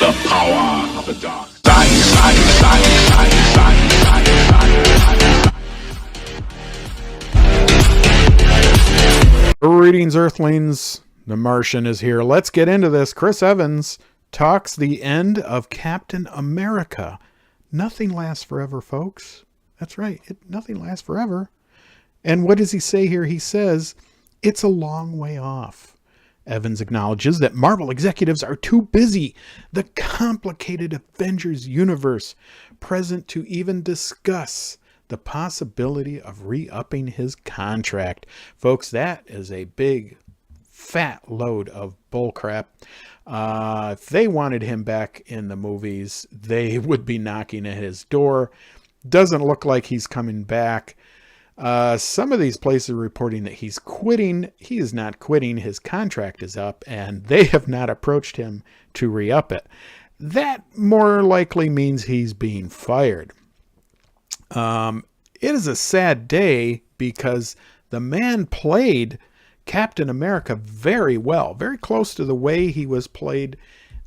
The power of the dark side. Greetings, Earthlings. The Martian is here. Let's get into this. Chris Evans talks the end of Captain America. Nothing lasts forever, folks. That's right. Nothing lasts forever. And what does he say here? He says, it's a long way off. Evans acknowledges that Marvel executives are too busy, the complicated Avengers universe, present to even discuss the possibility of re-upping his contract. Folks, that is a big, fat load of bullcrap. If they wanted him back in the movies, they would be knocking at his door. Doesn't look like he's coming back. Some of these places are reporting that he's quitting. He is not quitting. His contract is up, and they have not approached him to re-up it. That more likely means he's being fired. It is a sad day because the man played Captain America very well, very close to the way he was played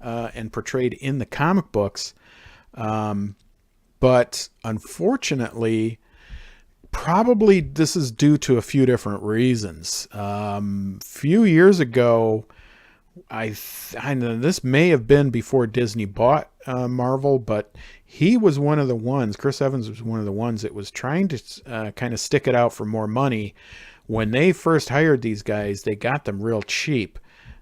and portrayed in the comic books. But unfortunately, probably this is due to a few different reasons. Few years ago, I know this may have been before Disney bought Marvel, but he was one of the ones, Chris Evans was one of the ones that was trying to kind of stick it out for more money. When they first hired these guys, they got them real cheap.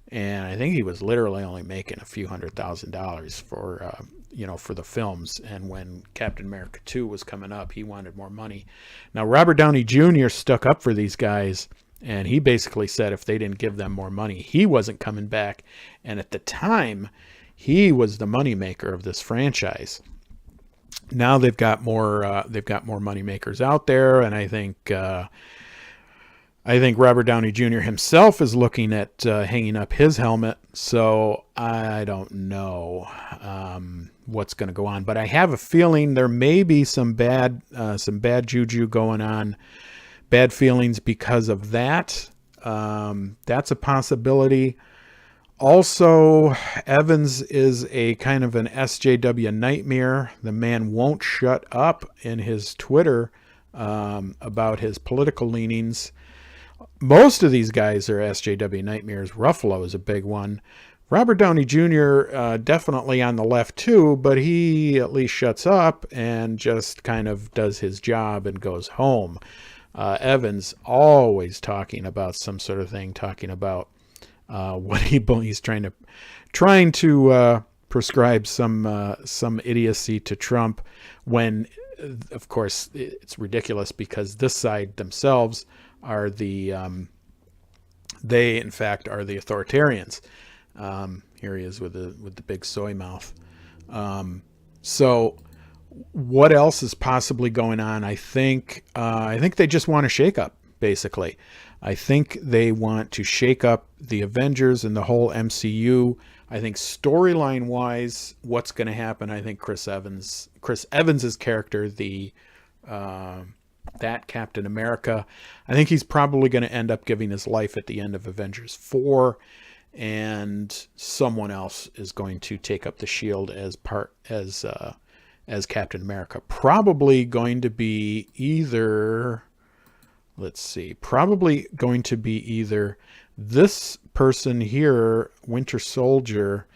And I think he was literally only making a few $100,000 for the films. And when Captain America 2 was coming up, he wanted more money. Now, Robert Downey Jr. stuck up for these guys, and he basically said if they didn't give them more money, he wasn't coming back. And at the time, he was the moneymaker of this franchise. Now they've got more money makers out there, and I think Robert Downey Jr. himself is looking at hanging up his helmet. So I don't know what's going to go on, but I have a feeling there may be some bad juju going on, bad feelings because of that. That's a possibility. Also, Evans is a kind of an SJW nightmare. The man won't shut up in his Twitter about his political leanings. Most of these guys are SJW nightmares. Ruffalo is a big one. Robert Downey Jr. Definitely on the left too, but he at least shuts up and just kind of does his job and goes home. Evans always talking about some sort of thing, talking about what he's trying to prescribe some idiocy to Trump, when of course it's ridiculous because this side themselves are they in fact are the authoritarians. Here he is with the big soy mouth. So what else is possibly going on? I think they just want to shake up, basically. I think they want to shake up the Avengers and the whole MCU. I think storyline wise, what's going to happen? I think Chris Evans's character, that Captain America, I think he's probably going to end up giving his life at the end of Avengers 4, and someone else is going to take up the shield as Captain America. Probably going to be either this person here, Winter Soldier.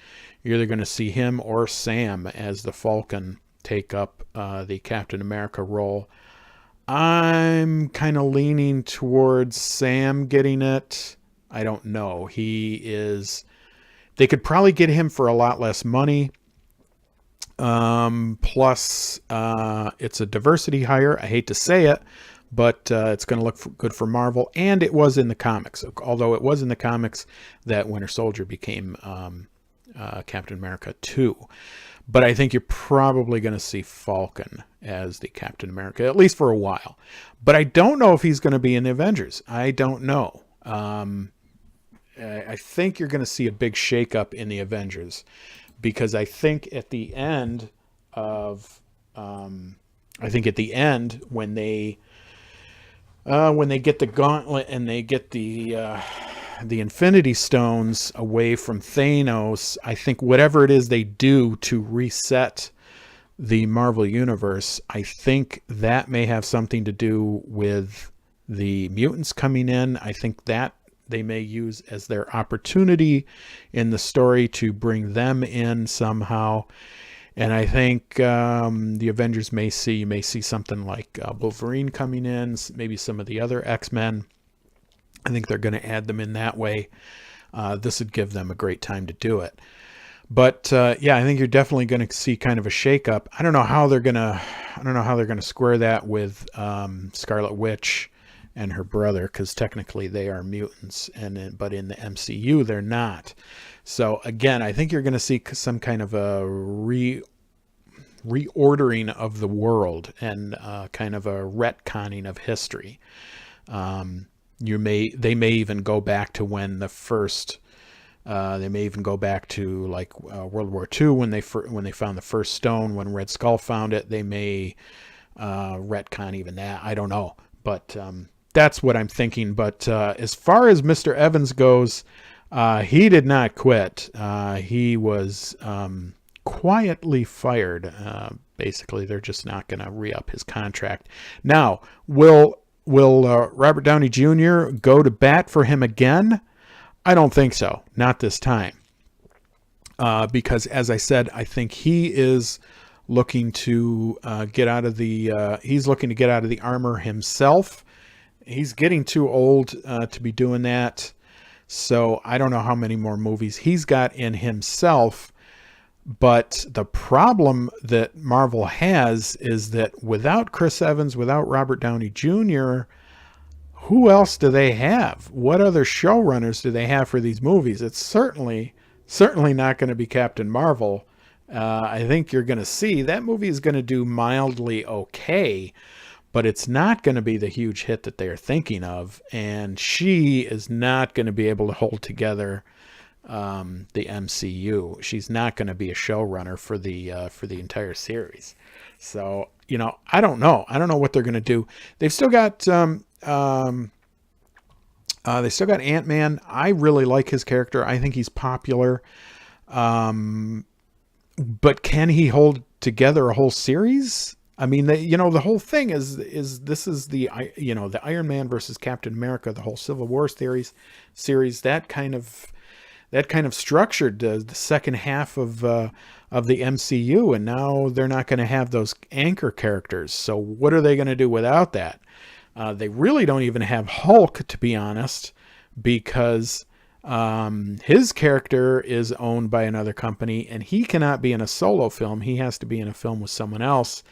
You're either going to see him or Sam as the Falcon take up the Captain America role. I'm kind of leaning towards Sam getting it. I don't know. They could probably get him for a lot less money. Plus, it's a diversity hire. I hate to say it, but it's going to look good for Marvel. And it was in the comics, although it was in the comics that Winter Soldier became Captain America 2. But I think you're probably going to see Falcon as the Captain America, at least for a while. But I don't know if he's going to be in the Avengers. I don't know. I think you're going to see a big shakeup in the Avengers, because I think at the end when they get the gauntlet and they get the the Infinity Stones away from Thanos, I think whatever it is they do to reset the Marvel Universe, I think that may have something to do with the mutants coming in. I think that they may use as their opportunity in the story to bring them in somehow. And I think the Avengers you may see something like Wolverine coming in, maybe some of the other X-Men. I think they're going to add them in that way. This would give them a great time to do it. But yeah, I think you're definitely going to see kind of a shakeup. I don't know how they're gonna square that with Scarlet Witch and her brother, because technically they are mutants, but in the MCU they're not. So again, I think you're going to see some kind of a reordering of the world and kind of a retconning of history. They may even go back to when the first. They may even go back to like World War II when they found the first stone. When Red Skull found it, they may retcon even that. I don't know, but that's what I'm thinking. But as far as Mr. Evans goes, he did not quit. He was quietly fired. Basically, they're just not going to re-up his contract. Now, will Robert Downey Jr. go to bat for him again? I don't think so. Not this time. Because as I said, I think he is looking to get out of the armor himself. He's getting too old to be doing that. So I don't know how many more movies he's got in himself. But the problem that Marvel has is that without Chris Evans, without Robert Downey Jr., who else do they have? What other showrunners do they have for these movies? It's certainly not going to be Captain Marvel. I think you're going to see that movie is going to do mildly okay, but it's not going to be the huge hit that they're thinking of. And she is not going to be able to hold together the MCU. She's not going to be a showrunner for the entire series. So, I don't know. I don't know what they're going to do. They've still got Ant-Man. I really like his character. I think he's popular. But can he hold together a whole series? I mean, the whole thing is this is the Iron Man versus Captain America, the whole Civil War series that kind of structured the second half of the MCU, and now they're not going to have those anchor characters. So what are they going to do without that? They really don't even have Hulk, to be honest, because his character is owned by another company, and he cannot be in a solo film. He has to be in a film with someone else.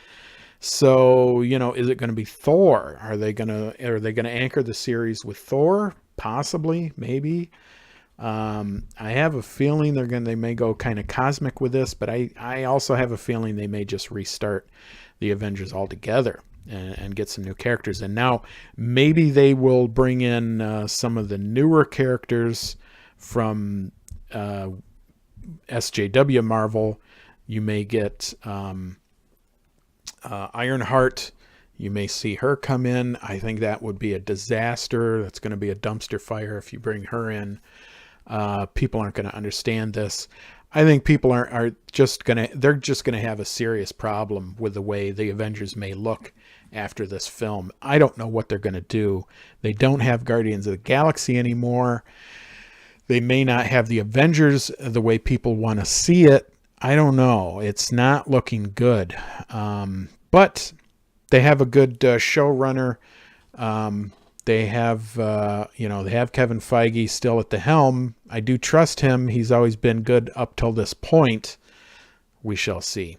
So, is it going to be Thor? Are they going to anchor the series with Thor? Possibly, maybe. I have a feeling they may go kind of cosmic with this, but I also have a feeling they may just restart the Avengers altogether and get some new characters. And now maybe they will bring in some of the newer characters from SJW Marvel. You may get Ironheart. You may see her come in. I think that would be a disaster. That's going to be a dumpster fire if you bring her in. People aren't going to understand this. I think people they're just going to have a serious problem with the way the Avengers may look after this film. I don't know what they're going to do. They don't have Guardians of the Galaxy anymore. They may not have the Avengers the way people want to see it. I don't know. It's not looking good. But they have a good showrunner. They have Kevin Feige still at the helm. I do trust him. He's always been good up till this point. We shall see.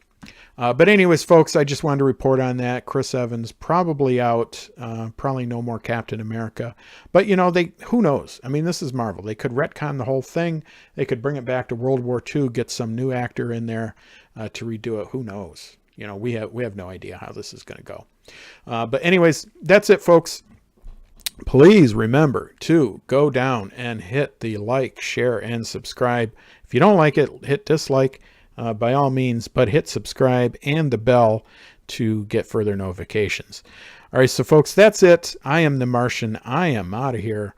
But anyways, folks, I just wanted to report on that. Chris Evans probably out. Probably no more Captain America. But who knows? I mean, this is Marvel. They could retcon the whole thing. They could bring it back to World War II, get some new actor in there to redo it. Who knows? We have no idea how this is going to go. But anyways, that's it, folks. Please remember to go down and hit the like, share, and subscribe. If you don't like it, hit dislike by all means, but hit subscribe and the bell to get further notifications. All right, so folks, that's it. I am the Martian. I am out of here.